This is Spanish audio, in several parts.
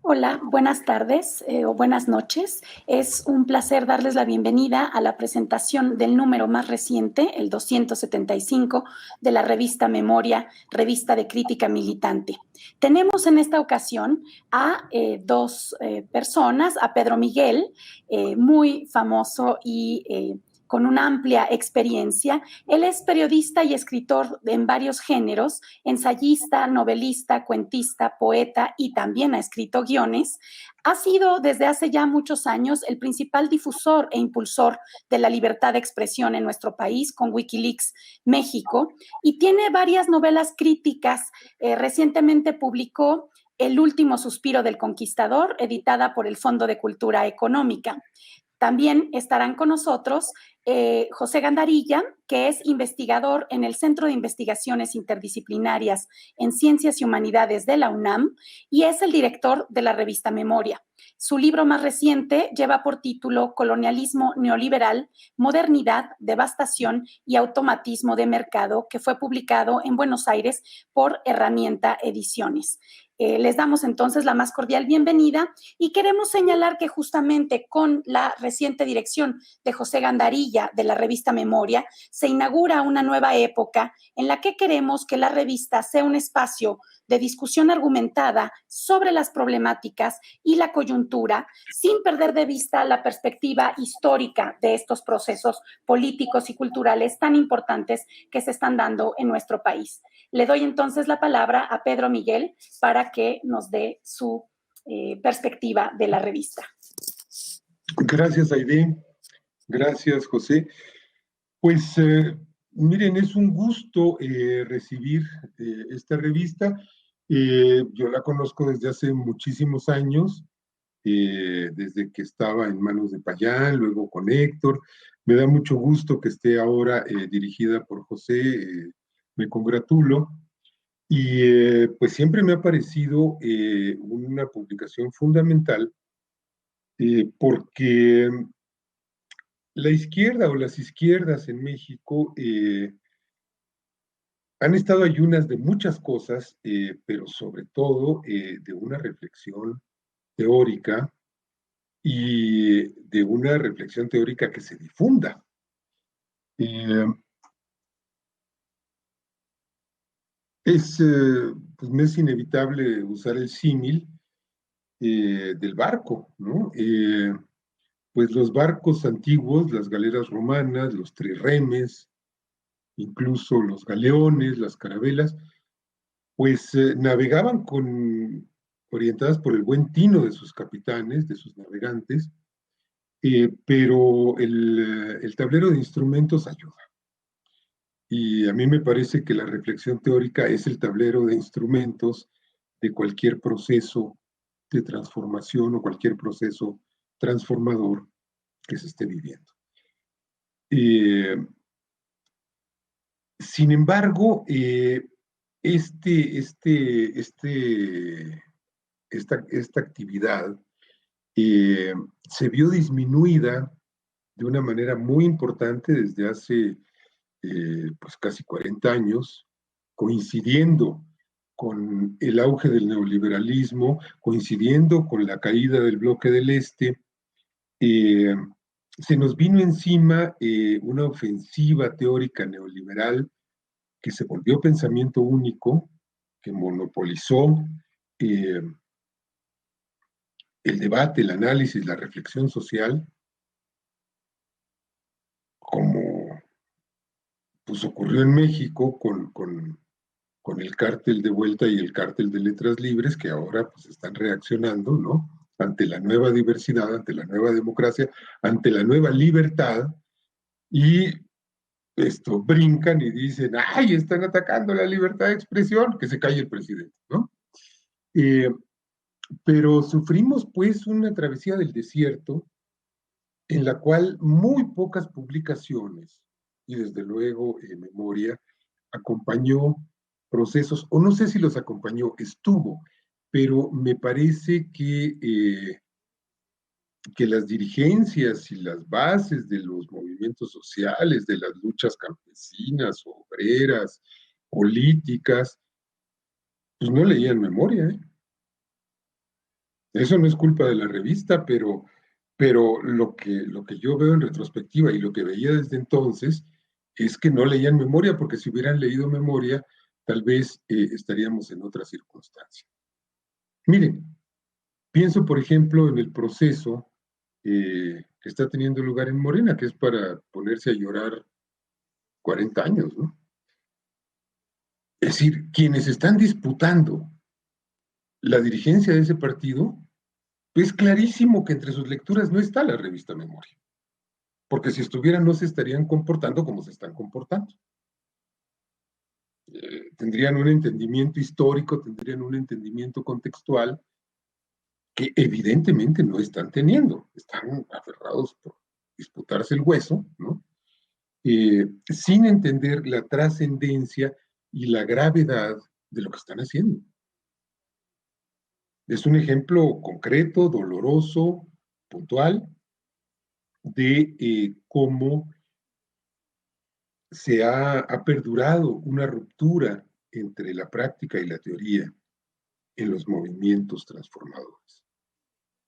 Hola, buenas tardes o buenas noches. Es un placer darles la bienvenida a la presentación del número más reciente, el 275, de la revista Memoria, revista de crítica militante. Tenemos en esta ocasión a dos personas, a Pedro Miguel, muy famoso y con una amplia experiencia. Él es periodista y escritor en varios géneros, ensayista, novelista, cuentista, poeta y también ha escrito guiones. Ha sido desde hace ya muchos años el principal difusor e impulsor de la libertad de expresión en nuestro país con Wikileaks México y tiene varias novelas críticas. Recientemente publicó El último suspiro del conquistador, editada por el Fondo de Cultura Económica. También estarán con nosotros José Gandarilla, que es investigador en el Centro de Investigaciones Interdisciplinarias en Ciencias y Humanidades de la UNAM y es el director de la revista Memoria. Su libro más reciente lleva por título Colonialismo neoliberal, modernidad, devastación y automatismo de mercado, que fue publicado en Buenos Aires por Herramienta Ediciones. Les damos entonces la más cordial bienvenida y queremos señalar que justamente con la reciente dirección de José Gandarilla de la revista Memoria se inaugura una nueva época en la que queremos que la revista sea un espacio de discusión argumentada sobre las problemáticas y la coyuntura, sin perder de vista la perspectiva histórica de estos procesos políticos y culturales tan importantes que se están dando en nuestro país. Le doy entonces la palabra a Pedro Miguel para que nos dé su perspectiva de la revista. Gracias, Aide. Gracias, José. Pues miren, es un gusto recibir esta revista. Yo la conozco desde hace muchísimos años, desde que estaba en manos de Payán, luego con Héctor. Me da mucho gusto que esté ahora dirigida por José, me congratulo. Y pues siempre me ha parecido una publicación fundamental porque la izquierda o las izquierdas en México han estado ayunas de muchas cosas, pero sobre todo de una reflexión teórica y de una reflexión teórica que se difunda. Pues me es inevitable usar el símil del barco, ¿no? Pues los barcos antiguos, las galeras romanas, los trirremes, incluso los galeones, las carabelas, pues navegaban orientadas por el buen tino de sus capitanes, de sus navegantes, pero el tablero de instrumentos ayuda. Y a mí me parece que la reflexión teórica es el tablero de instrumentos de cualquier proceso de transformación o cualquier proceso transformador que se esté viviendo. Sin embargo, esta actividad se vio disminuida de una manera muy importante desde hace pues casi 40 años, coincidiendo con el auge del neoliberalismo, coincidiendo con la caída del bloque del Este. Se nos vino encima una ofensiva teórica neoliberal que se volvió pensamiento único, que monopolizó eh, el debate, el análisis, la reflexión social, como pues ocurrió en México con el cártel de Vuelta y el cártel de Letras Libres, que ahora pues están reaccionando, ¿no? Ante la nueva diversidad, ante la nueva democracia, ante la nueva libertad, y brincan y dicen, ¡ay, están atacando la libertad de expresión! Que se calle el presidente, ¿no? Pero sufrimos pues una travesía del desierto en la cual muy pocas publicaciones, y desde luego Memoria, acompañó procesos, o no sé si los acompañó, estuvo, pero me parece que las dirigencias y las bases de los movimientos sociales, de las luchas campesinas, obreras, políticas, pues no leían Memoria, ¿eh? Eso no es culpa de la revista, pero lo que yo veo en retrospectiva y lo que veía desde entonces es que no leían memoria, porque si hubieran leído memoria, tal vez estaríamos en otra circunstancia. Miren, pienso, por ejemplo, en el proceso que está teniendo lugar en Morena, que es para ponerse a llorar 40 años, ¿no? Es decir, quienes están disputando la dirigencia de ese partido, es clarísimo que entre sus lecturas no está la revista Memoria, porque si estuvieran no se estarían comportando como se están comportando. Tendrían un entendimiento histórico, tendrían un entendimiento contextual que evidentemente no están teniendo, están aferrados por disputarse el hueso, ¿no? Sin entender la trascendencia y la gravedad de lo que están haciendo. Es un ejemplo concreto, doloroso, puntual, de cómo se ha perdurado una ruptura entre la práctica y la teoría en los movimientos transformadores.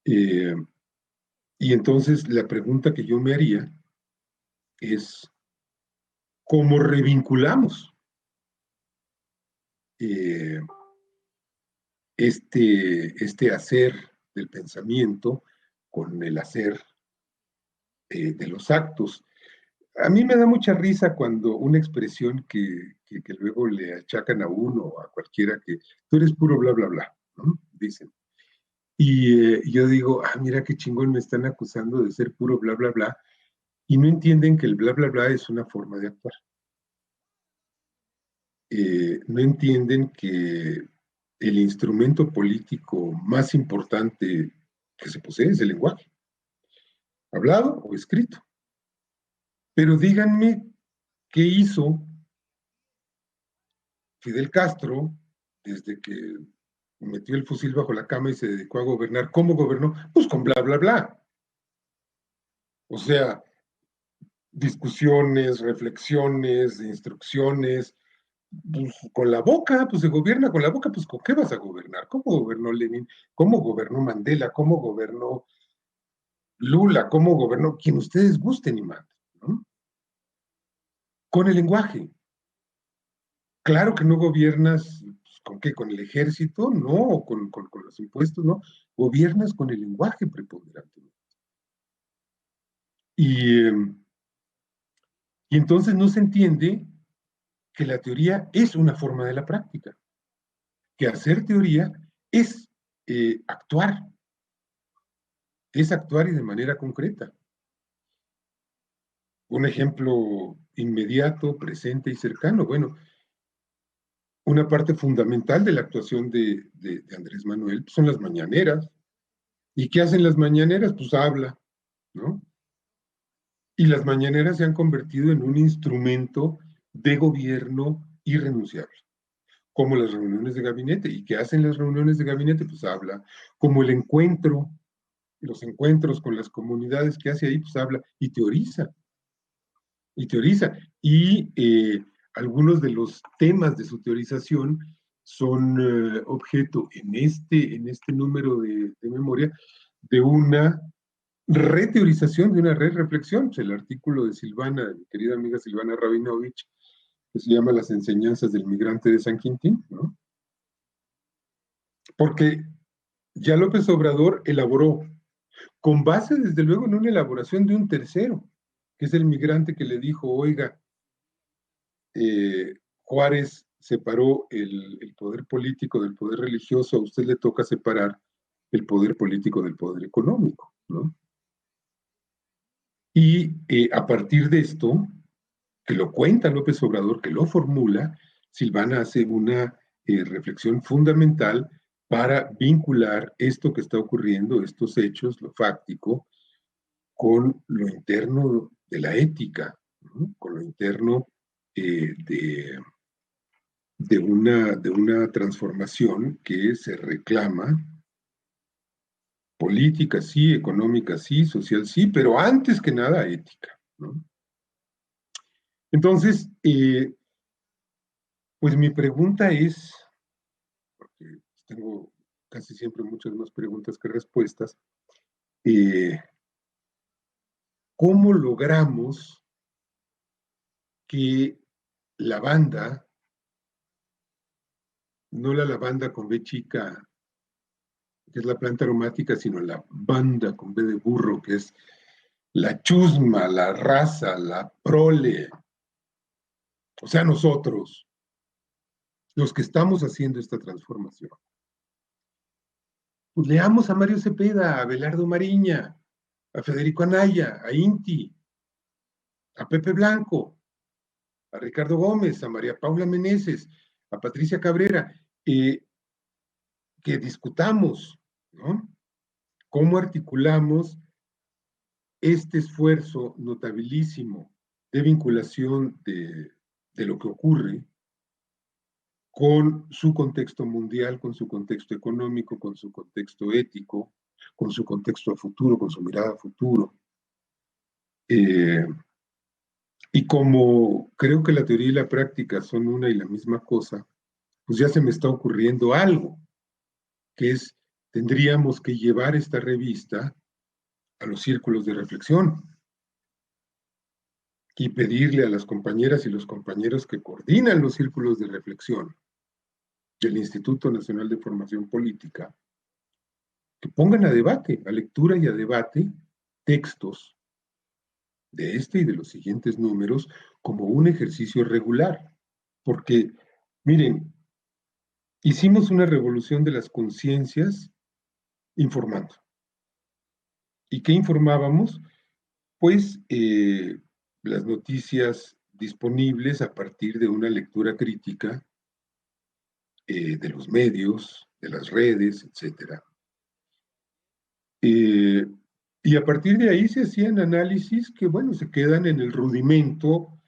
Y entonces la pregunta que yo me haría es, ¿cómo revinculamos eh, este hacer del pensamiento con el hacer de los actos? A mí me da mucha risa cuando una expresión que luego le achacan a uno o a cualquiera que tú eres puro bla, bla, bla, ¿no? Dicen. Y yo digo, mira qué chingón me están acusando de ser puro bla, bla, bla, y no entienden que el bla, bla, bla es una forma de actuar. No entienden que el instrumento político más importante que se posee es el lenguaje, hablado o escrito. Pero díganme qué hizo Fidel Castro desde que metió el fusil bajo la cama y se dedicó a gobernar. ¿Cómo gobernó? Pues con bla, bla, bla. O sea, discusiones, reflexiones, instrucciones, pues, con la boca, pues se gobierna con la boca, pues ¿con qué vas a gobernar? ¿Cómo gobernó Lenin? ¿Cómo gobernó Mandela? ¿Cómo gobernó Lula? ¿Cómo gobernó quien ustedes gusten y manden? ¿No? Con el lenguaje. Claro que no gobiernas, pues, ¿con qué? ¿Con el ejército? No, con los impuestos, no. Gobiernas con el lenguaje preponderante. Y, y entonces no se entiende que la teoría es una forma de la práctica, que hacer teoría es actuar, es actuar y de manera concreta. Un ejemplo inmediato, presente y cercano. Bueno, una parte fundamental de la actuación de Andrés Manuel pues, son las mañaneras. ¿Y qué hacen las mañaneras? Pues habla, ¿no? Y las mañaneras se han convertido en un instrumento de gobierno irrenunciable, como las reuniones de gabinete. ¿Y qué hacen las reuniones de gabinete? Pues habla. Como el encuentro, los encuentros con las comunidades que hace ahí, pues habla y teoriza. Y teoriza. Y algunos de los temas de su teorización son objeto en este número de memoria de una reteorización, de una re-reflexión. El artículo de Silvana, de mi querida amiga Silvana Rabinovich, que se llama Las enseñanzas del migrante de San Quintín, ¿no? Porque ya López Obrador elaboró, con base desde luego en una elaboración de un tercero, que es el migrante que le dijo, oiga, Juárez separó el poder político del poder religioso, a usted le toca separar el poder político del poder económico, ¿no? Y a partir de esto, que lo cuenta López Obrador, que lo formula, Silvana hace una reflexión fundamental para vincular esto que está ocurriendo, estos hechos, lo fáctico, con lo interno de la ética, ¿no? Con lo interno de una transformación que se reclama, política sí, económica sí, social sí, pero antes que nada ética, ¿no? Entonces, pues mi pregunta es, porque tengo casi siempre muchas más preguntas que respuestas. ¿Cómo logramos que la banda, no la lavanda con B chica, que es la planta aromática, sino la banda con B de burro, que es la chusma, la raza, la prole, o sea, nosotros, los que estamos haciendo esta transformación? Pues leamos a Mario Cepeda, a Abelardo Mariña, a Federico Anaya, a Inti, a Pepe Blanco, a Ricardo Gómez, a María Paula Meneses, a Patricia Cabrera, que discutamos, ¿no? ¿Cómo articulamos este esfuerzo notabilísimo de vinculación de lo que ocurre con su contexto mundial, con su contexto económico, con su contexto ético, con su contexto a futuro, con su mirada a futuro? Y como creo que la teoría y la práctica son una y la misma cosa, pues ya se me está ocurriendo algo, que es, tendríamos que llevar esta revista a los círculos de reflexión y pedirle a las compañeras y los compañeros que coordinan los círculos de reflexión del Instituto Nacional de Formación Política que pongan a debate, a lectura y a debate, textos de este y de los siguientes números como un ejercicio regular. Porque, miren, hicimos una revolución de las conciencias informando. ¿Y qué informábamos? Pues las noticias disponibles a partir de una lectura crítica de los medios, de las redes, etc. Y a partir de ahí se hacían análisis que, bueno, se quedan en el rudimento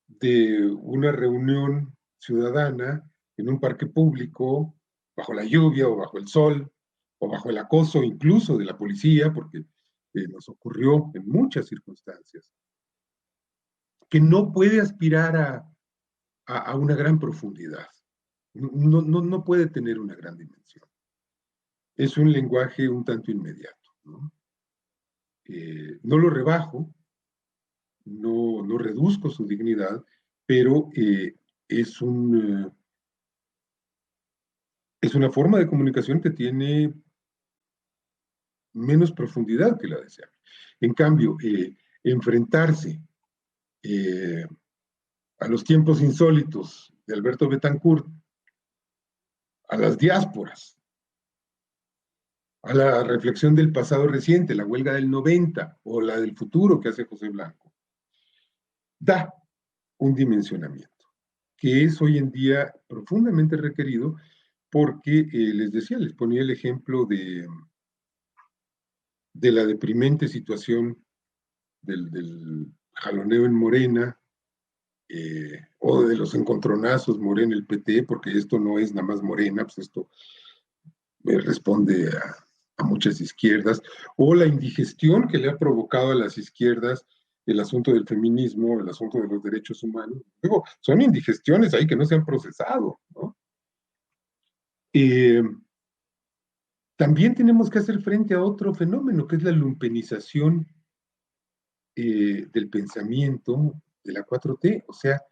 de una reunión ciudadana en un parque público, bajo la lluvia o bajo el sol, o bajo el acoso incluso de la policía, porque nos ocurrió en muchas circunstancias, que no puede aspirar a una gran profundidad, no puede tener una gran dimensión. Es un lenguaje un tanto inmediato, ¿no? No lo rebajo, no reduzco su dignidad, pero es una forma de comunicación que tiene menos profundidad que la deseable. En cambio, enfrentarse a los tiempos insólitos de Alberto Betancourt, a las diásporas, a la reflexión del pasado reciente, la huelga del 90 o la del futuro que hace José Blanco, da un dimensionamiento que es hoy en día profundamente requerido porque, les decía, les ponía el ejemplo de la deprimente situación del jaloneo en Morena, o de los encontronazos Morena el PT, porque esto no es nada más Morena, pues esto responde a muchas izquierdas, o la indigestión que le ha provocado a las izquierdas el asunto del feminismo, el asunto de los derechos humanos. Digo, son indigestiones ahí que no se han procesado, ¿no? También tenemos que hacer frente a otro fenómeno, que es la lumpenización del pensamiento de la 4T. O sea,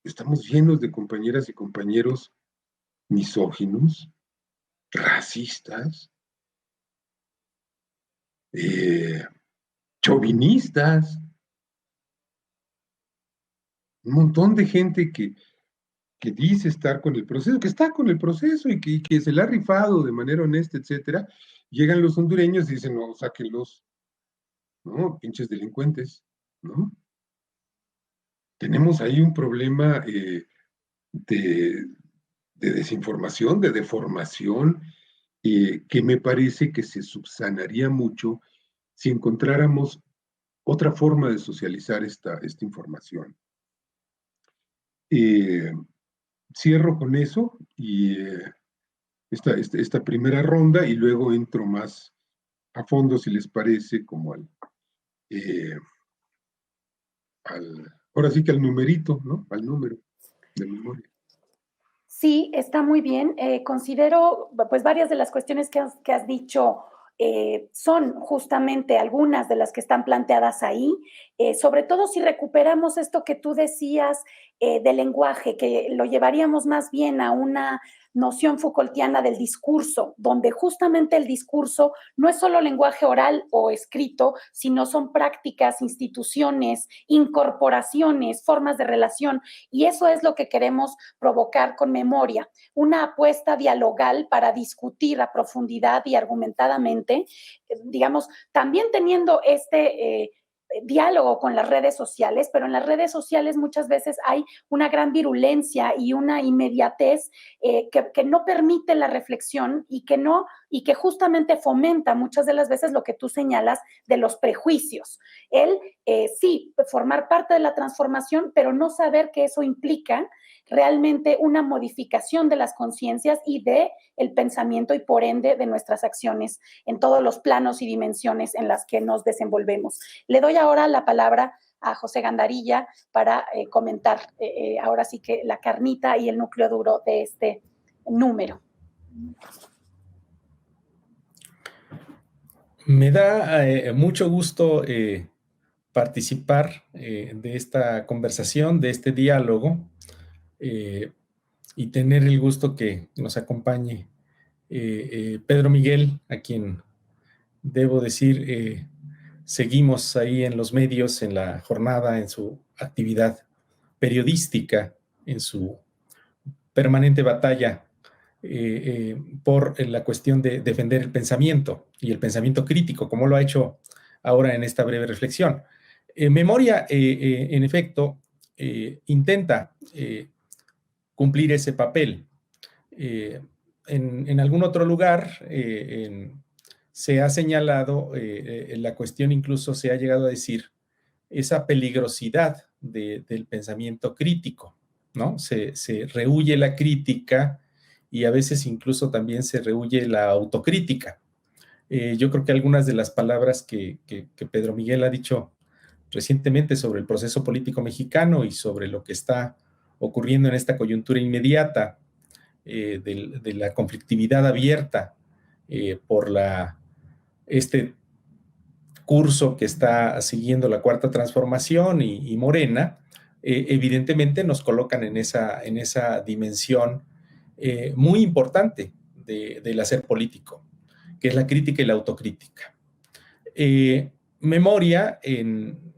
estamos llenos de compañeras y compañeros misóginos, racistas, chauvinistas, un montón de gente que dice estar con el proceso, que está con el proceso y que se le ha rifado de manera honesta, etcétera. Llegan los hondureños y dicen, no, sáquenlos, ¿no? Pinches delincuentes, ¿no? Tenemos ahí un problema de desinformación, de deformación, que me parece que se subsanaría mucho si encontráramos otra forma de socializar esta información. Cierro con eso y esta primera ronda y luego entro más a fondo, si les parece, como ahora sí que al numerito, ¿no? Al número de memoria. Sí, está muy bien. Considero, pues, varias de las cuestiones que has dicho son justamente algunas de las que están planteadas ahí, sobre todo si recuperamos esto que tú decías del lenguaje, que lo llevaríamos más bien a una noción Foucaultiana del discurso, donde justamente el discurso no es solo lenguaje oral o escrito, sino son prácticas, instituciones, incorporaciones, formas de relación, y eso es lo que queremos provocar con memoria, una apuesta dialogal para discutir a profundidad y argumentadamente, digamos, también teniendo diálogo con las redes sociales, pero en las redes sociales muchas veces hay una gran virulencia y una inmediatez que no permite la reflexión y que justamente fomenta muchas de las veces lo que tú señalas de los prejuicios. Sí, formar parte de la transformación, pero no saber que eso implica realmente una modificación de las conciencias y de el pensamiento y por ende de nuestras acciones en todos los planos y dimensiones en las que nos desenvolvemos. Le doy ahora la palabra a José Gandarilla para comentar ahora sí que la carnita y el núcleo duro de este número. Me da mucho gusto participar de esta conversación, de este diálogo, y tener el gusto que nos acompañe Pedro Miguel, a quien debo decir, seguimos ahí en los medios, en la jornada, en su actividad periodística, en su permanente batalla por la cuestión de defender el pensamiento y el pensamiento crítico, como lo ha hecho ahora en esta breve reflexión. Memoria, en efecto, intenta cumplir ese papel. En algún otro lugar se ha señalado, la cuestión incluso se ha llegado a decir, esa peligrosidad del pensamiento crítico, ¿no? Se rehúye la crítica y a veces incluso también se rehúye la autocrítica. Yo creo que algunas de las palabras que Pedro Miguel ha dicho recientemente sobre el proceso político mexicano y sobre lo que está ocurriendo en esta coyuntura inmediata de la conflictividad abierta por este curso que está siguiendo la Cuarta Transformación y Morena, evidentemente nos colocan en esa dimensión muy importante del hacer político, que es la crítica y la autocrítica. Memoria, en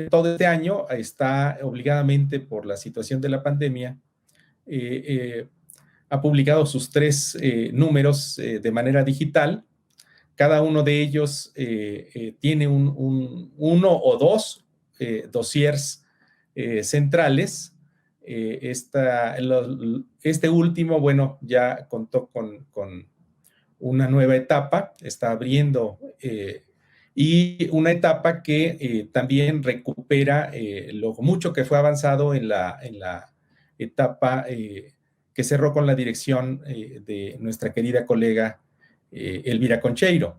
todo este año, está obligadamente por la situación de la pandemia, ha publicado sus 3 números de manera digital. Cada uno de ellos tiene uno o dos dossiers centrales. Este último, bueno, ya contó con una nueva etapa, está abriendo y una etapa que también recupera lo mucho que fue avanzado en la etapa que cerró con la dirección de nuestra querida colega Elvira Concheiro.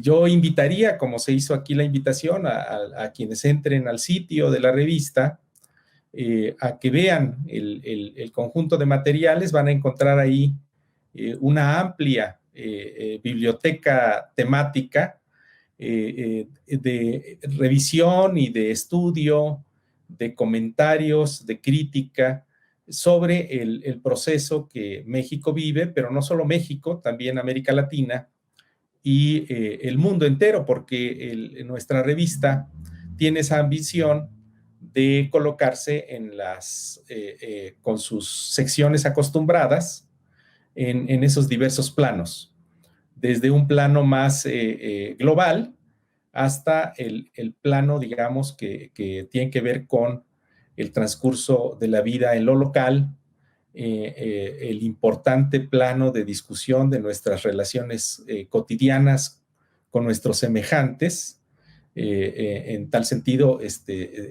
Yo invitaría, como se hizo aquí la invitación, a quienes entren al sitio de la revista, a que vean el conjunto de materiales. Van a encontrar ahí una amplia biblioteca temática de revisión y de estudio, de comentarios, de crítica sobre el proceso que México vive, pero no solo México, también América Latina y el mundo entero, porque nuestra revista tiene esa ambición de colocarse con sus secciones acostumbradas en esos diversos planos, desde un plano más global hasta el plano, digamos, que tiene que ver con el transcurso de la vida en lo local, el importante plano de discusión de nuestras relaciones cotidianas con nuestros semejantes. En tal sentido,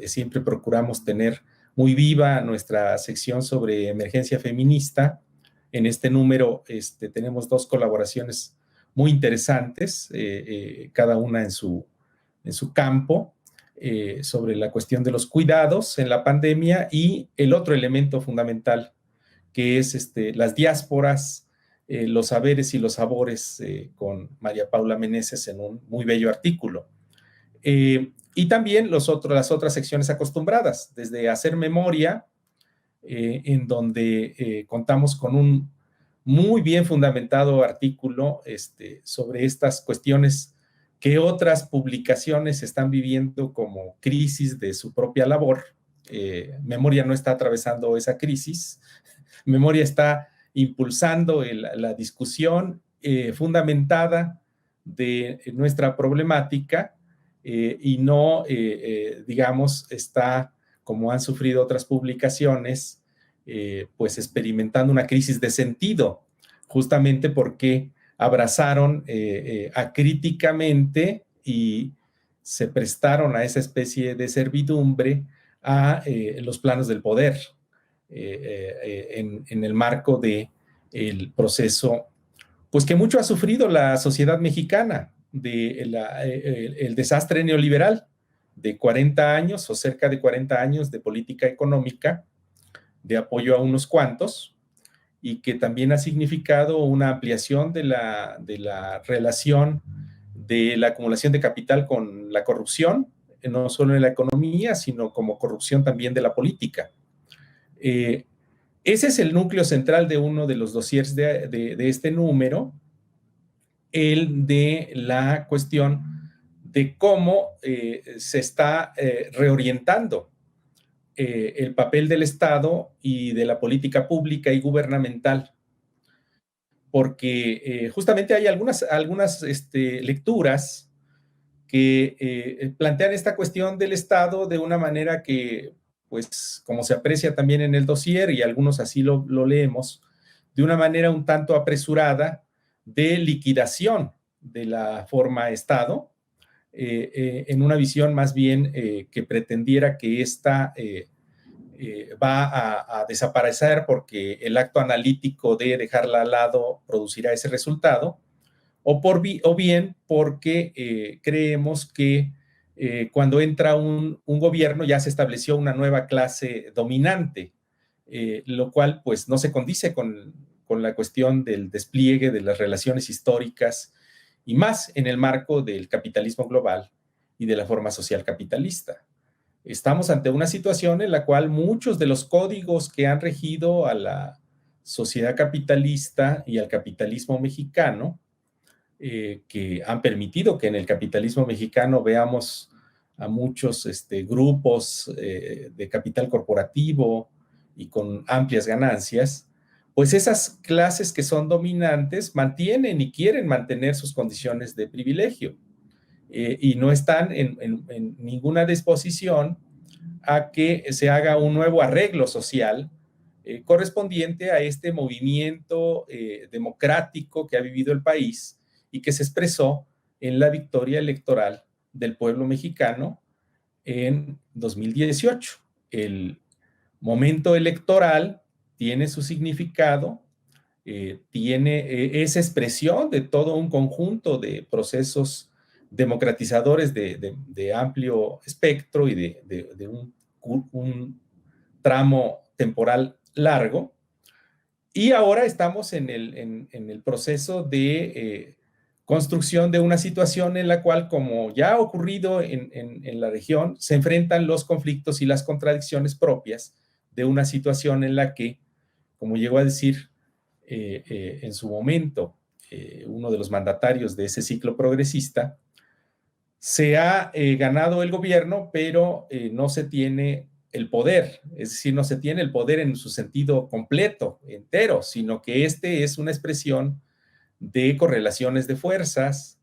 siempre procuramos tener muy viva nuestra sección sobre emergencia feminista. En este número tenemos 2 colaboraciones muy interesantes, cada una en su campo. sobre la cuestión de los cuidados en la pandemia, y el otro elemento fundamental, que es las diásporas, los saberes y los sabores, con María Paula Meneses en un muy bello artículo. Y también las otras secciones acostumbradas, desde Hacer Memoria, en donde contamos con un muy bien fundamentado artículo sobre estas cuestiones que otras publicaciones están viviendo como crisis de su propia labor. Memoria no está atravesando esa crisis. Memoria está impulsando la discusión fundamentada de nuestra problemática, y no, digamos, está, como han sufrido otras publicaciones, pues experimentando una crisis de sentido, justamente porque abrazaron acríticamente y se prestaron a esa especie de servidumbre a los planos del poder, en el marco del proceso, pues que mucho ha sufrido la sociedad mexicana, el desastre neoliberal de 40 años o cerca de 40 años de política económica de apoyo a unos cuantos, y que también ha significado una ampliación de la relación de la acumulación de capital con la corrupción, no solo en la economía, sino como corrupción también de la política. Ese es el núcleo central de uno de los dossiers de este número, el de la cuestión de cómo se está reorientando el papel del Estado y de la política pública y gubernamental, porque justamente hay algunas lecturas que plantean esta cuestión del Estado de una manera que, pues, como se aprecia también en el dossier, y algunos así lo leemos, de una manera un tanto apresurada de liquidación de la forma Estado, en una visión más bien que pretendiera que esta va a desaparecer porque el acto analítico de dejarla al lado producirá ese resultado, o bien porque creemos que cuando entra un gobierno ya se estableció una nueva clase dominante, lo cual pues no se condice con la cuestión del despliegue de las relaciones históricas, y más en el marco del capitalismo global y de la forma social capitalista. Estamos ante una situación en la cual muchos de los códigos que han regido a la sociedad capitalista y al capitalismo mexicano, que han permitido que en el capitalismo mexicano veamos a muchos grupos de capital corporativo y con amplias ganancias, pues esas clases que son dominantes mantienen y quieren mantener sus condiciones de privilegio, y no están en ninguna disposición a que se haga un nuevo arreglo social correspondiente a este movimiento democrático que ha vivido el país y que se expresó en la victoria electoral del pueblo mexicano en 2018. El momento electoral tiene su significado, tiene esa expresión de todo un conjunto de procesos democratizadores de amplio espectro y de un tramo temporal largo. Y ahora estamos en el proceso de construcción de una situación en la cual, como ya ha ocurrido en la región, se enfrentan los conflictos y las contradicciones propias de una situación en la que, como llegó a decir en su momento uno de los mandatarios de ese ciclo progresista, se ha ganado el gobierno, pero no se tiene el poder, es decir, no se tiene el poder en su sentido completo, entero, sino que es una expresión de correlaciones de fuerzas,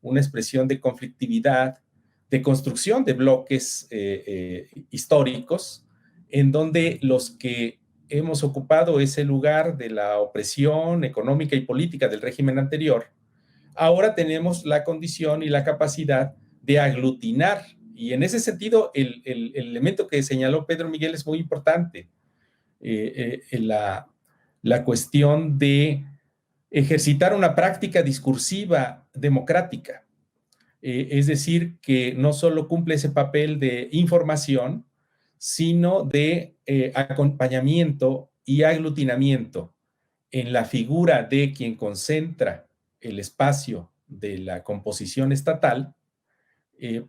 una expresión de conflictividad, de construcción de bloques históricos, en donde los que hemos ocupado ese lugar de la opresión económica y política del régimen anterior, ahora tenemos la condición y la capacidad de aglutinar. Y en ese sentido, el elemento que señaló Pedro Miguel es muy importante. La cuestión de ejercitar una práctica discursiva democrática, Es decir, que no solo cumple ese papel de información, sino de acompañamiento y aglutinamiento en la figura de quien concentra el espacio de la composición estatal,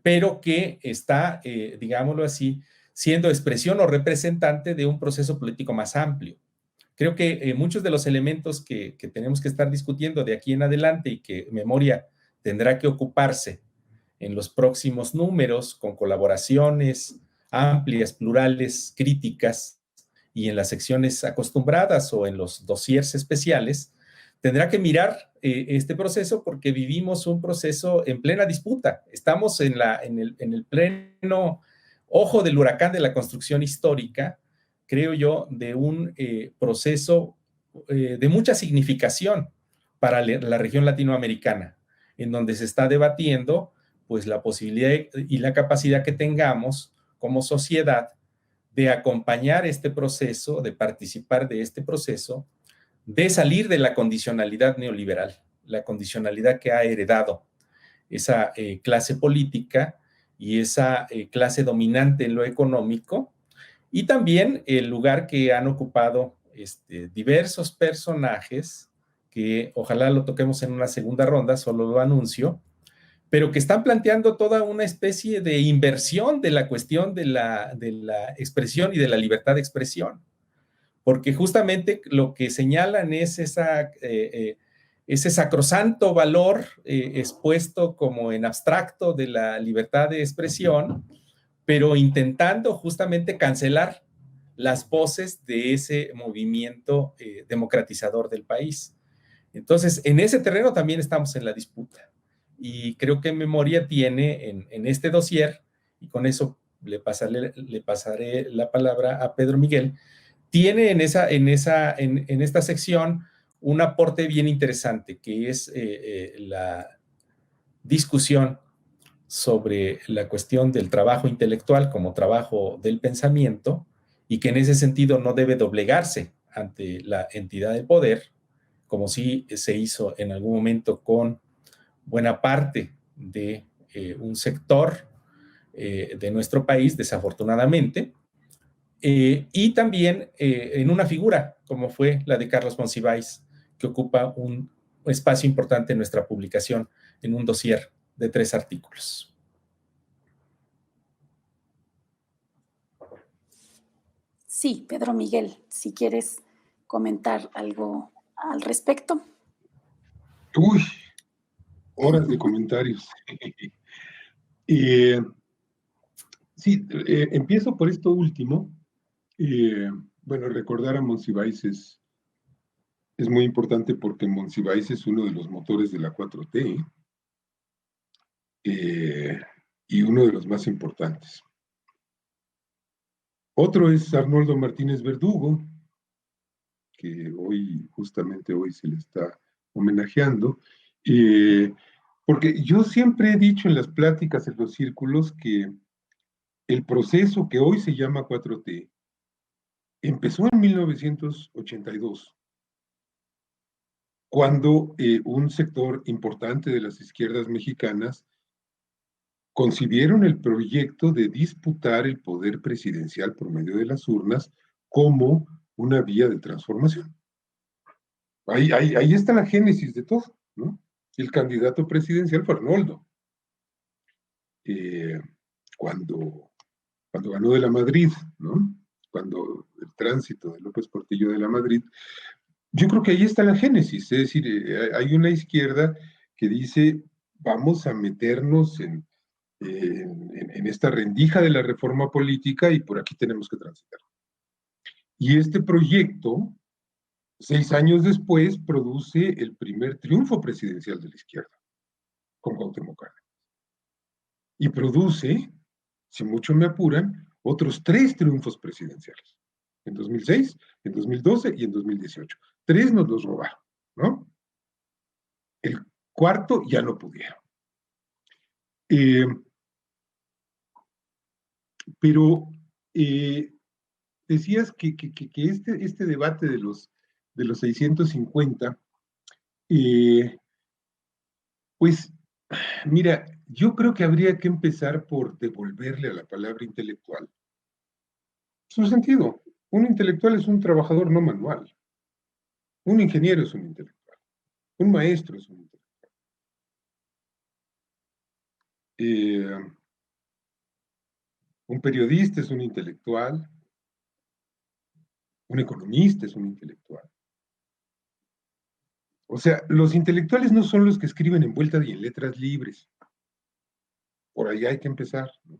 pero que está, digámoslo así, siendo expresión o representante de un proceso político más amplio. Creo que muchos de los elementos que tenemos que estar discutiendo de aquí en adelante y que Memoria tendrá que ocuparse en los próximos números con colaboraciones amplias, plurales, críticas y en las secciones acostumbradas o en los dossiers especiales, tendrá que mirar este proceso porque vivimos un proceso en plena disputa. Estamos en el pleno ojo del huracán de la construcción histórica, creo yo, de un proceso de mucha significación para la región latinoamericana, en donde se está debatiendo pues la posibilidad y la capacidad que tengamos como sociedad de acompañar este proceso, de participar de este proceso, de salir de la condicionalidad neoliberal, la condicionalidad que ha heredado esa clase política y esa clase dominante en lo económico, y también el lugar que han ocupado diversos personajes, que ojalá lo toquemos en una segunda ronda, solo lo anuncio, pero que están planteando toda una especie de inversión de la cuestión de la expresión y de la libertad de expresión, porque justamente lo que señalan es ese sacrosanto valor expuesto como en abstracto de la libertad de expresión, pero intentando justamente cancelar las voces de ese movimiento democratizador del país. Entonces, en ese terreno también estamos en la disputa. Y creo que Memoria tiene en este dossier, y con eso le pasaré la palabra a Pedro Miguel, tiene en esta sección un aporte bien interesante, que es la discusión sobre la cuestión del trabajo intelectual como trabajo del pensamiento, y que en ese sentido no debe doblegarse ante la entidad del poder, como sí se hizo en algún momento con buena parte de un sector de nuestro país, desafortunadamente, y también en una figura como fue la de Carlos Monsiváis, que ocupa un espacio importante en nuestra publicación en un dossier de 3 artículos. Sí, Pedro Miguel, si quieres comentar algo al respecto. Uy, horas de comentarios. Sí, empiezo por esto último. Bueno, recordar a Monsiváis es muy importante porque Monsiváis es uno de los motores de la 4T y uno de los más importantes. Otro es Arnoldo Martínez Verdugo, que justamente hoy se le está homenajeando, porque yo siempre he dicho en las pláticas, en los círculos, que el proceso que hoy se llama 4T empezó en 1982, cuando un sector importante de las izquierdas mexicanas concibieron el proyecto de disputar el poder presidencial por medio de las urnas como una vía de transformación. Ahí está la génesis de todo, ¿no? El candidato presidencial fue Arnoldo. Cuando ganó de la Madrid, ¿no? Cuando el tránsito de López Portillo de la Madrid, yo creo que ahí está la génesis, es decir, hay una izquierda que dice, vamos a meternos en esta rendija de la reforma política y por aquí tenemos que transitar. Y este proyecto, 6 años después, produce el primer triunfo presidencial de la izquierda, con Cuauhtémoc Cárdenas. Y produce, si mucho me apuran, otros 3 triunfos presidenciales. En 2006, en 2012 y en 2018. 3 nos los robaron, ¿no? El cuarto ya no pudieron. Pero decías que este debate de los 650, pues, mira, yo creo que habría que empezar por devolverle a la palabra intelectual su sentido. Un intelectual es un trabajador no manual. Un ingeniero es un intelectual. Un maestro es un intelectual. Un periodista es un intelectual. Un economista es un intelectual. O sea, los intelectuales no son los que escriben en vuelta y en letras libres. Por ahí hay que empezar, ¿no?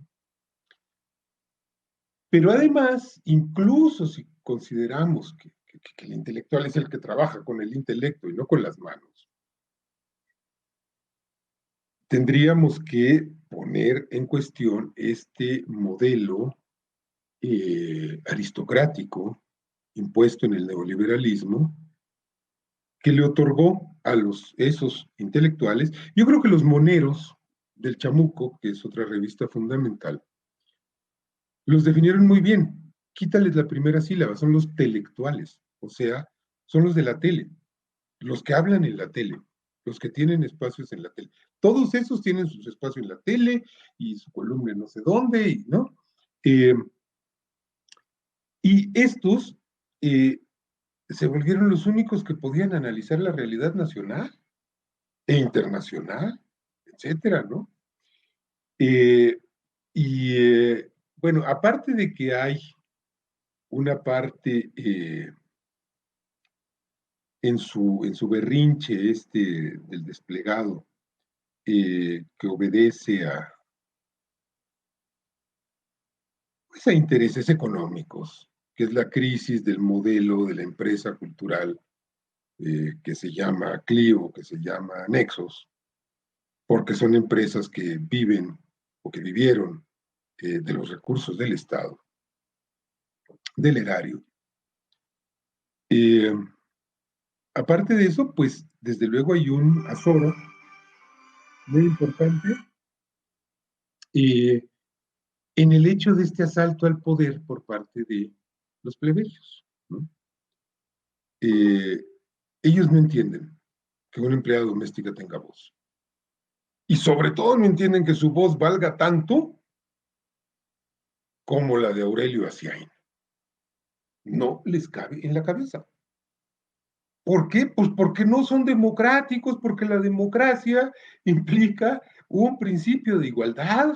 Pero además, incluso si consideramos que el intelectual es el que trabaja con el intelecto y no con las manos, tendríamos que poner en cuestión este modelo aristocrático impuesto en el neoliberalismo que le otorgó a esos intelectuales. Yo creo que los moneros del Chamuco, que es otra revista fundamental, los definieron muy bien. Quítales la primera sílaba, son los telectuales, o sea, son los de la tele, los que hablan en la tele, los que tienen espacios en la tele. Todos esos tienen sus espacios en la tele y su columna en no sé dónde, ¿no? Y estos se volvieron los únicos que podían analizar la realidad nacional e internacional, etcétera, ¿no? Eh, bueno, aparte de que hay una parte en su berrinche del desplegado que obedece pues, a intereses económicos, que es la crisis del modelo de la empresa cultural que se llama Clio, que se llama Nexos, porque son empresas que viven o que vivieron de los recursos del Estado, del erario. Eh, Aparte de eso, pues desde luego hay un azoro muy importante eh, en el hecho de este asalto al poder por parte de los plebeyos, ¿no? Ellos no entienden que una empleada doméstica tenga voz. Y sobre todo no entienden que su voz valga tanto como la de Aurelio Aciain. No les cabe en la cabeza. ¿Por qué? Pues porque no son democráticos, porque la democracia implica un principio de igualdad.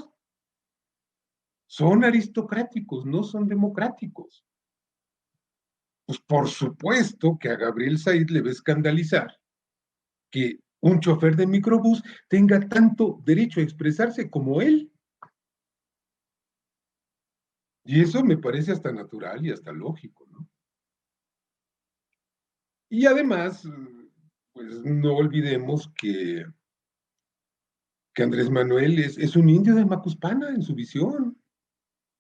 Son aristocráticos, no son democráticos. Pues por supuesto que a Gabriel Said le va a escandalizar que un chofer de microbús tenga tanto derecho a expresarse como él. Y eso me parece hasta natural y hasta lógico, ¿no? Y además, pues no olvidemos que Andrés Manuel es un indio de Macuspana en su visión.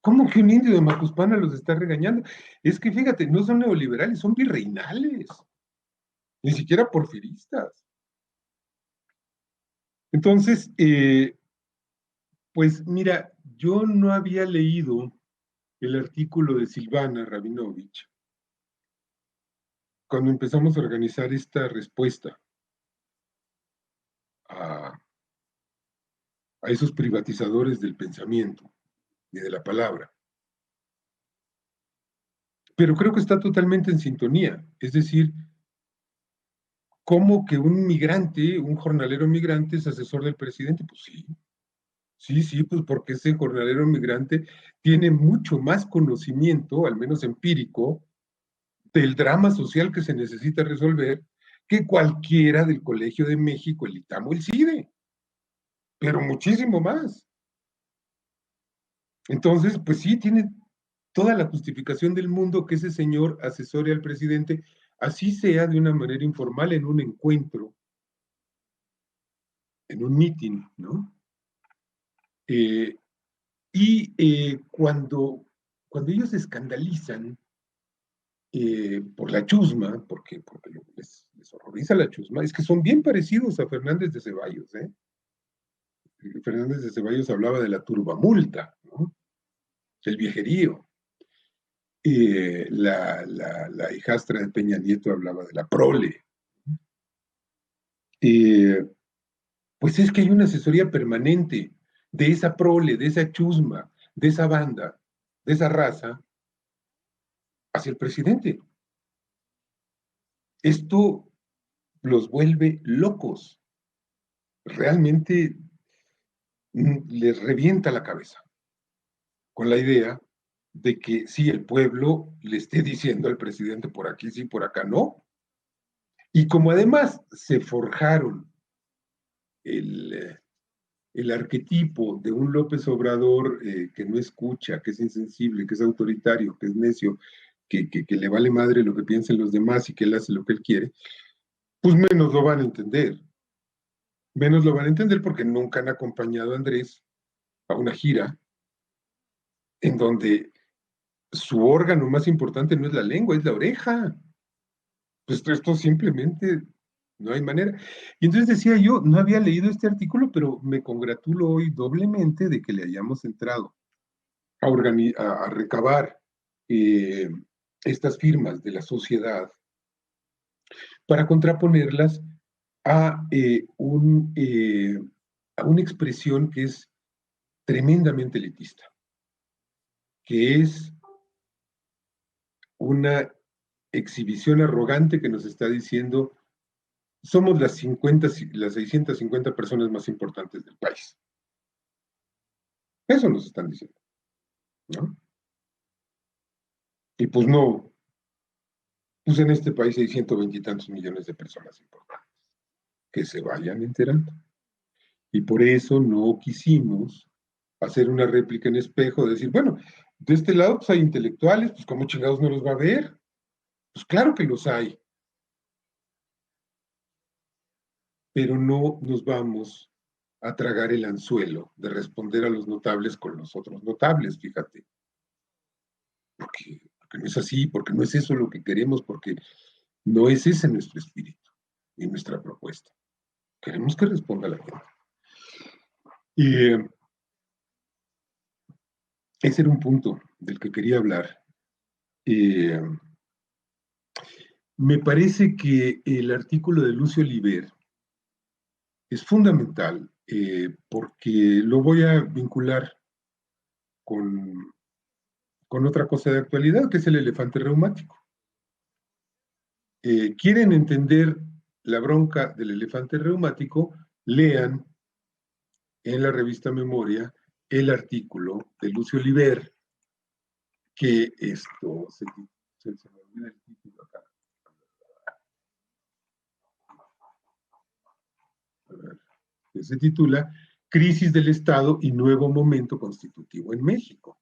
¿Cómo que un indio de Macuspana los está regañando? Es que fíjate, no son neoliberales, son virreinales, ni siquiera porfiristas. Entonces, pues mira, yo no había leído el artículo de Silvana Rabinovich cuando empezamos a organizar esta respuesta a esos privatizadores del pensamiento y de la palabra. Pero creo que está totalmente en sintonía. Es decir, ¿cómo que un migrante, un jornalero migrante es asesor del presidente? Pues sí, pues porque ese jornalero migrante tiene mucho más conocimiento, al menos empírico, del drama social que se necesita resolver que cualquiera del Colegio de México, el ITAM o el CIDE, pero muchísimo más. Entonces, pues sí, tiene toda la justificación del mundo que ese señor asesore al presidente, así sea de una manera informal en un encuentro, en un meeting, ¿no? Cuando ellos se escandalizan por la chusma, porque les horroriza la chusma, es que son bien parecidos a Fernández de Ceballos, ¿eh? Fernández de Ceballos hablaba de la turbamulta, ¿no? El viejerío. La hijastra de Peña Nieto hablaba de la prole. Pues es que hay una asesoría permanente de esa prole, de esa chusma, de esa banda, de esa raza, hacia el presidente. Esto los vuelve locos. Realmente les revienta la cabeza con la idea de que sí, el pueblo le esté diciendo al presidente por aquí sí, por acá no. Y como además se forjaron el, el arquetipo de un López Obrador que no escucha, que es insensible, que es autoritario, que es necio, que le vale madre lo que piensen los demás y que él hace lo que él quiere, pues menos lo van a entender. Menos lo van a entender porque nunca han acompañado a Andrés a una gira en donde su órgano más importante no es la lengua, es la oreja. Pues esto simplemente no hay manera. Y entonces decía yo, no había leído este artículo, pero me congratulo hoy doblemente de que le hayamos entrado a recabar eh, estas firmas de la sociedad para contraponerlas a, a una expresión que es tremendamente elitista, que es una exhibición arrogante que nos está diciendo somos las 650 personas más importantes del país. Eso nos están diciendo, ¿no? Y pues no, pues en este país hay 120 y tantos millones de personas importantes que se vayan enterando. Y por eso no quisimos hacer una réplica en espejo, de decir, bueno, de este lado pues hay intelectuales, pues ¿cómo chingados no los va a ver? Pues claro que los hay, pero no nos vamos a tragar el anzuelo de responder a los notables con los otros notables, fíjate. Porque no es así, porque no es eso lo que queremos, porque no es ese nuestro espíritu y nuestra propuesta. Queremos que responda la gente. Y ese era un punto del que quería hablar. Eh, Me parece que el artículo de Lucio Oliver es fundamental porque lo voy a vincular con, con otra cosa de actualidad, que es el elefante reumático. ¿Quieren entender la bronca del elefante reumático? Lean en la revista Memoria el artículo de Lucio Oliver, que esto se me olvida el título acá. A ver, que se titula Crisis del Estado y nuevo momento constitutivo en México.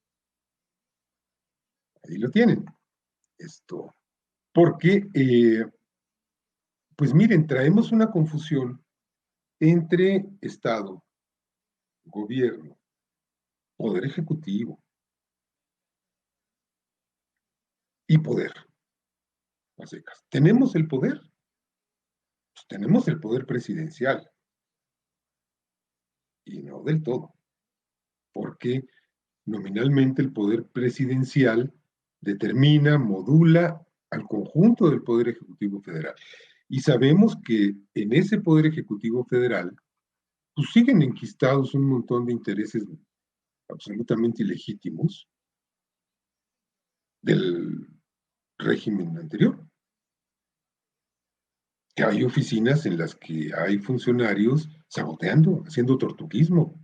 Ahí lo tienen. Esto. Porque, pues miren, traemos una confusión entre Estado, gobierno, poder ejecutivo y poder. A secas. ¿Tenemos el poder? Pues tenemos el poder presidencial. Y no del todo. Porque nominalmente el poder presidencial determina, modula al conjunto del Poder Ejecutivo Federal. Y sabemos que en ese Poder Ejecutivo Federal pues siguen enquistados un montón de intereses absolutamente ilegítimos del régimen anterior. Que hay oficinas en las que hay funcionarios saboteando, haciendo tortuguismo,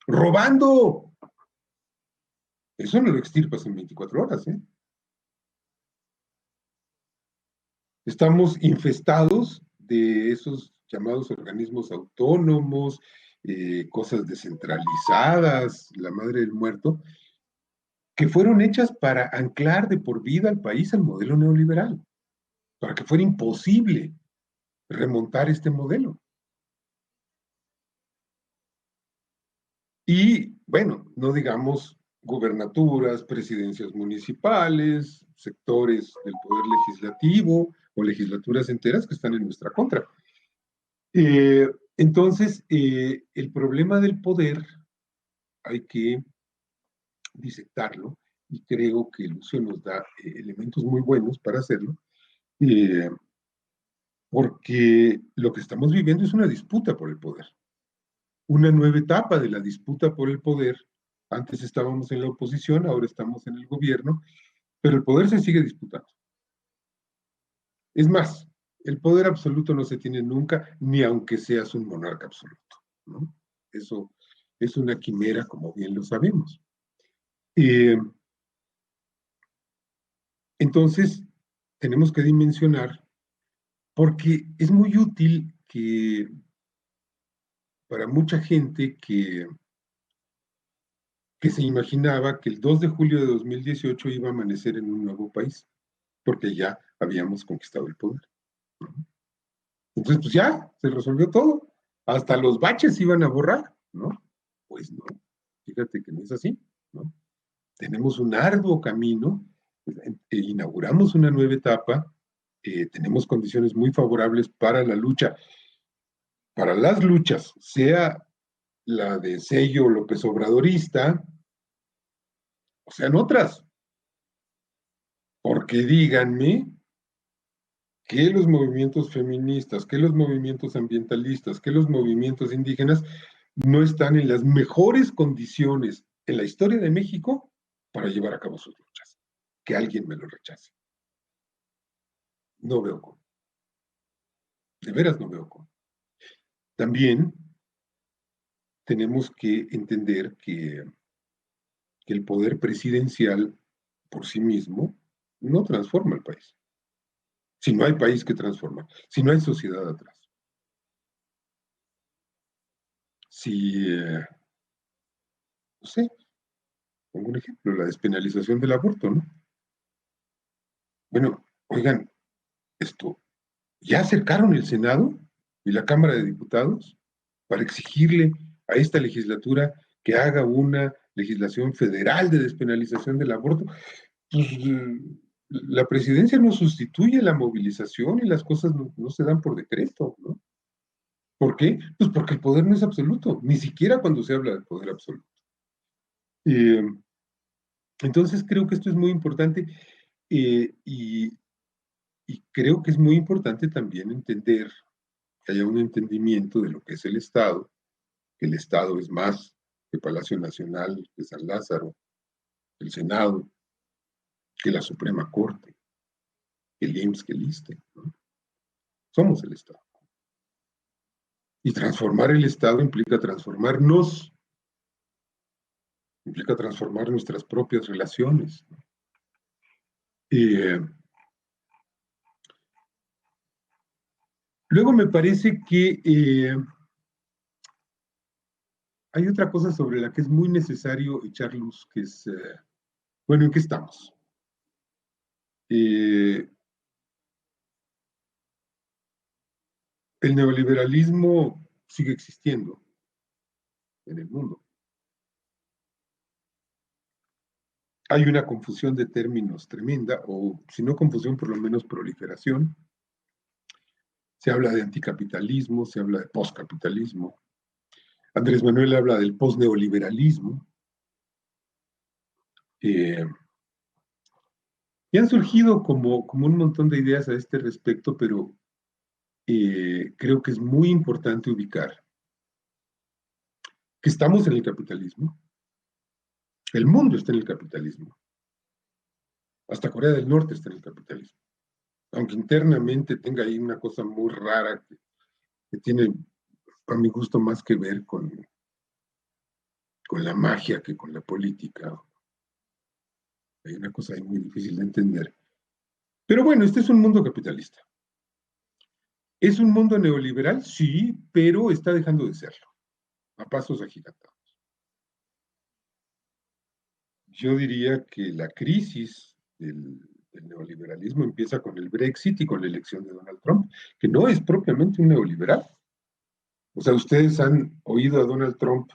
robando. Eso no lo extirpas en 24 horas, ¿eh? Estamos infestados de esos llamados organismos autónomos, cosas descentralizadas, la madre del muerto, que fueron hechas para anclar de por vida al país al modelo neoliberal, para que fuera imposible remontar este modelo. Y bueno, no digamos gubernaturas, presidencias municipales, sectores del poder legislativo o legislaturas enteras que están en nuestra contra. Entonces, el problema del poder hay que disectarlo y creo que Lucio nos da elementos muy buenos para hacerlo. porque lo que estamos viviendo es una disputa por el poder, una nueva etapa de la disputa por el poder. Antes estábamos en la oposición, ahora estamos en el gobierno, pero el poder se sigue disputando. Es más, el poder absoluto no se tiene nunca, ni aunque seas un monarca absoluto, ¿no? Eso es una quimera, como bien lo sabemos. Entonces, tenemos que dimensionar, porque es muy útil que para mucha gente que se imaginaba que el 2 de julio de 2018 iba a amanecer en un nuevo país, porque ya habíamos conquistado el poder, ¿no? Entonces, pues ya, se resolvió todo. Hasta los baches iban a borrar, ¿no? Pues no, fíjate que no es así, ¿no? Tenemos un arduo camino, inauguramos una nueva etapa, tenemos condiciones muy favorables para la lucha, para las luchas, sea la de sello López Obradorista, o sean otras, porque díganme que los movimientos feministas, que los movimientos ambientalistas, que los movimientos indígenas no están en las mejores condiciones en la historia de México para llevar a cabo sus luchas. Que alguien me lo rechace. No veo cómo. De veras no veo cómo. También tenemos que entender que el poder presidencial por sí mismo no transforma el país. Si no hay país que transforma, si no hay sociedad atrás. Si, no sé, pongo un ejemplo, la despenalización del aborto, ¿no? Bueno, oigan, esto, ya acercaron el Senado y la Cámara de Diputados para exigirle a esta legislatura que haga una legislación federal de despenalización del aborto. Pues la presidencia no sustituye la movilización y las cosas no se dan por decreto, ¿no? ¿Por qué? Pues porque el poder no es absoluto, ni siquiera cuando se habla del poder absoluto. Entonces creo que esto es muy importante y creo que es muy importante también entender que haya un entendimiento de lo que es el Estado, que el Estado es más que Palacio Nacional, que San Lázaro, el Senado, que la Suprema Corte, que el IMSS, que el ISSSTE, ¿no? Somos el Estado. Y transformar el Estado implica transformarnos, implica transformar nuestras propias relaciones, ¿no? Luego me parece que hay otra cosa sobre la que es muy necesario echar luz, que es, bueno, ¿en qué estamos? El neoliberalismo sigue existiendo en el mundo. Hay una confusión de términos tremenda, o si no confusión, por lo menos proliferación. Se habla de anticapitalismo, se habla de postcapitalismo. Andrés Manuel habla del postneoliberalismo. Y han surgido como un montón de ideas a este respecto, pero creo que es muy importante ubicar que estamos en el capitalismo. El mundo está en el capitalismo. Hasta Corea del Norte está en el capitalismo. Aunque internamente tenga ahí una cosa muy rara que tiene, a mi gusto, más que ver con la magia que con la política. Hay una cosa ahí muy difícil de entender. Pero bueno, este es un mundo capitalista. ¿Es un mundo neoliberal? Sí, pero está dejando de serlo, a pasos agigantados. Yo diría que la crisis del neoliberalismo empieza con el Brexit y con la elección de Donald Trump, que no es propiamente un neoliberal. O sea, ustedes han oído a Donald Trump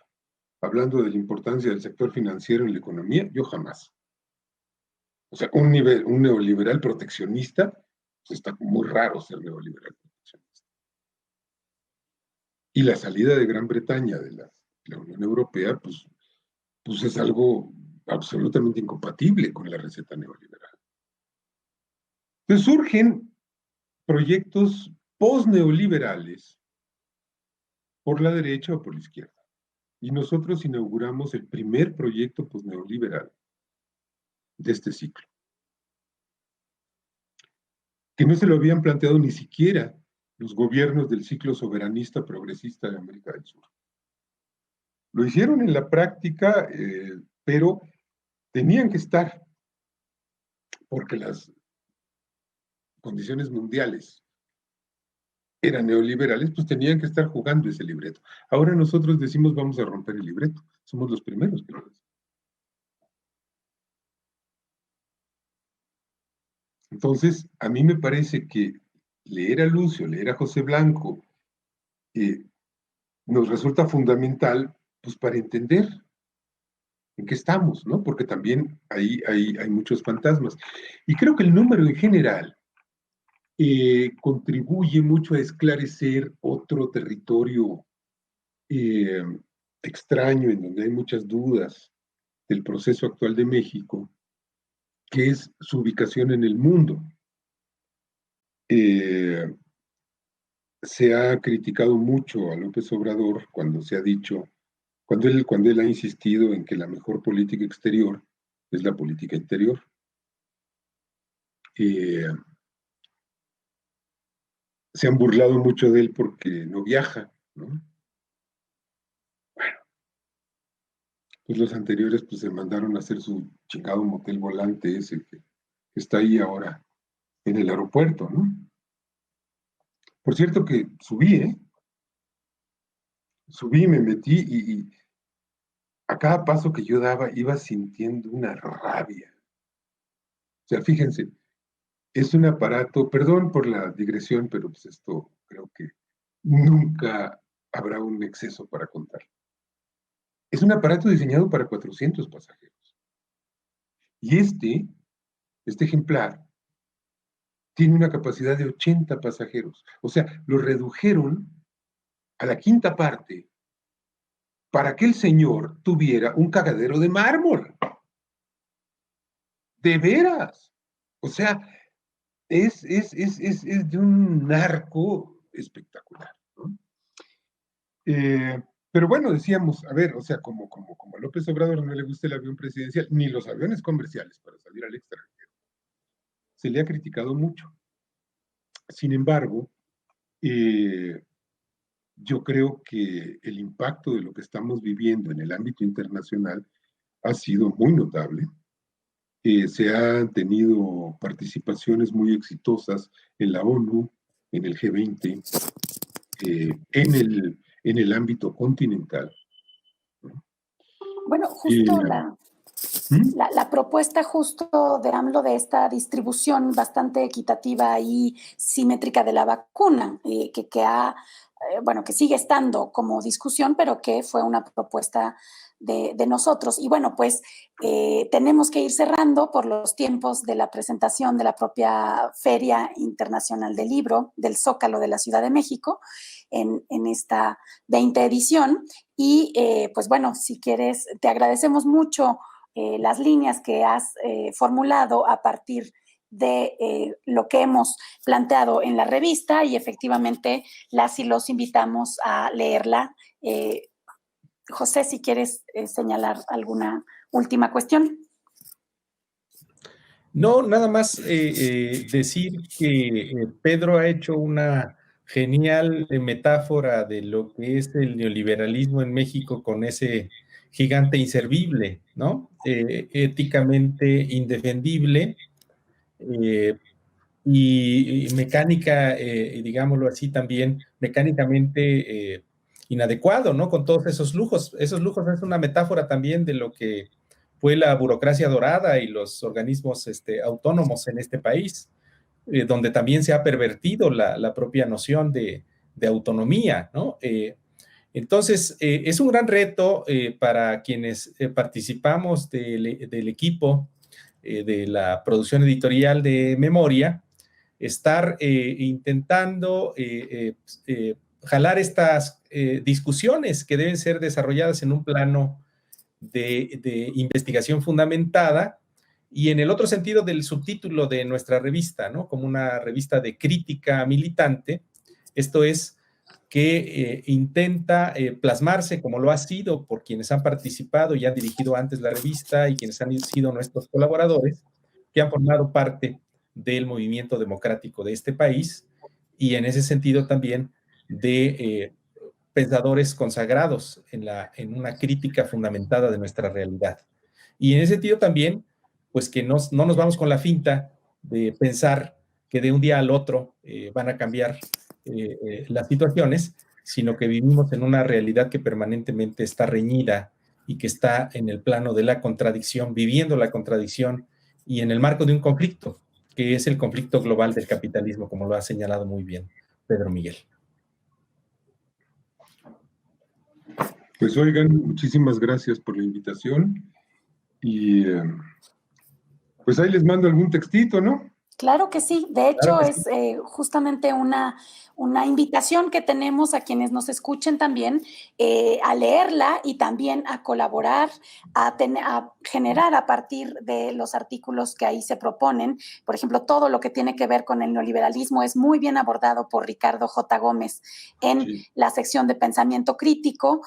hablando de la importancia del sector financiero en la economía, yo jamás. O sea, un neoliberal proteccionista, pues está muy raro ser neoliberal proteccionista. Y la salida de Gran Bretaña de la Unión Europea, pues es algo absolutamente incompatible con la receta neoliberal. Entonces surgen proyectos posneoliberales por la derecha o por la izquierda. Y nosotros inauguramos el primer proyecto posneoliberal de este ciclo, que no se lo habían planteado ni siquiera los gobiernos del ciclo soberanista progresista de América del Sur. Lo hicieron en la práctica, pero tenían que estar, porque las condiciones mundiales eran neoliberales, pues tenían que estar jugando ese libreto. Ahora nosotros decimos vamos a romper el libreto, somos los primeros que lo hacen. Entonces, a mí me parece que leer a Lucio, leer a José Blanco, nos resulta fundamental pues, para entender en qué estamos, ¿no? Porque también hay muchos fantasmas. Y creo que el número en general contribuye mucho a esclarecer otro territorio extraño, en donde hay muchas dudas del proceso actual de México, que es su ubicación en el mundo. Se ha criticado mucho a López Obrador cuando se ha dicho, cuando él ha insistido en que la mejor política exterior es la política interior. Se han burlado mucho de él porque no viaja, ¿no? Bueno, pues los anteriores pues se mandaron a hacer su chingado motel volante ese que está ahí ahora en el aeropuerto, ¿no? Por cierto que subí, me metí y a cada paso que yo daba iba sintiendo una rabia. O sea, fíjense, es un aparato, perdón por la digresión, pero pues esto creo que nunca habrá un exceso para contar. Es un aparato diseñado para 400 pasajeros. Y este ejemplar, tiene una capacidad de 80 pasajeros. O sea, lo redujeron a la quinta parte para que el señor tuviera un cagadero de mármol. De veras. O sea, es de un narco espectacular, ¿no? Pero bueno, decíamos, a ver, o sea, como a López Obrador no le gusta el avión presidencial, ni los aviones comerciales para salir al extranjero, se le ha criticado mucho. Sin embargo, yo creo que el impacto de lo que estamos viviendo en el ámbito internacional ha sido muy notable. Se han tenido participaciones muy exitosas en la ONU, en el G20, en el ámbito continental. Bueno, justo la propuesta justo de AMLO de esta distribución bastante equitativa y simétrica de la vacuna, que sigue estando como discusión, pero que fue una propuesta de nosotros. Y bueno, pues tenemos que ir cerrando por los tiempos de la presentación de la propia Feria Internacional del Libro del Zócalo de la Ciudad de México en esta 20 edición. Y pues bueno, si quieres, te agradecemos mucho las líneas que has formulado a partir de lo que hemos planteado en la revista, y efectivamente las y los invitamos a leerla. José, si quieres señalar alguna última cuestión. No, nada más decir que Pedro ha hecho una genial metáfora de lo que es el neoliberalismo en México con ese gigante inservible, ¿no? Éticamente indefendible y mecánica, digámoslo así también, mecánicamente inadecuado, ¿no? Con todos esos lujos. Esos lujos es una metáfora también de lo que fue la burocracia dorada y los organismos autónomos en este país, donde también se ha pervertido la propia noción de autonomía, ¿no? Entonces, es un gran reto para quienes participamos del equipo de la producción editorial de Memoria, estar intentando jalar estas discusiones que deben ser desarrolladas en un plano de investigación fundamentada, y en el otro sentido del subtítulo de nuestra revista, ¿no? Como una revista de crítica militante, Esto es que intenta plasmarse, como lo ha sido por quienes han participado y han dirigido antes la revista y quienes han sido nuestros colaboradores, que han formado parte del movimiento democrático de este país, y en ese sentido también de pensadores consagrados en una crítica fundamentada de nuestra realidad. Y en ese sentido también, pues que no nos vamos con la finta de pensar que de un día al otro van a cambiar las situaciones, sino que vivimos en una realidad que permanentemente está reñida y que está en el plano de la contradicción, viviendo la contradicción y en el marco de un conflicto, que es el conflicto global del capitalismo, como lo ha señalado muy bien Pedro Miguel. Pues oigan, muchísimas gracias por la invitación y pues ahí les mando algún textito, ¿no? Claro que sí. De hecho, Claro que es justamente una invitación que tenemos a quienes nos escuchen también a leerla y también a colaborar, a generar a partir de los artículos que ahí se proponen. Por ejemplo, todo lo que tiene que ver con el neoliberalismo es muy bien abordado por Ricardo J. Gómez en la sección de pensamiento crítico,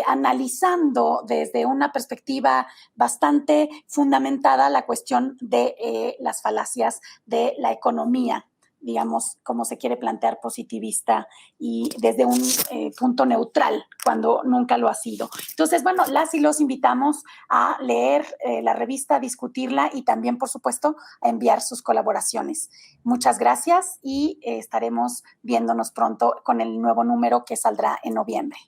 analizando desde una perspectiva bastante fundamentada la cuestión de las falacias de la economía, digamos, como se quiere plantear positivista y desde un punto neutral, cuando nunca lo ha sido. Entonces, bueno, las y los invitamos a leer la revista, a discutirla y también, por supuesto, a enviar sus colaboraciones. Muchas gracias y estaremos viéndonos pronto con el nuevo número que saldrá en noviembre.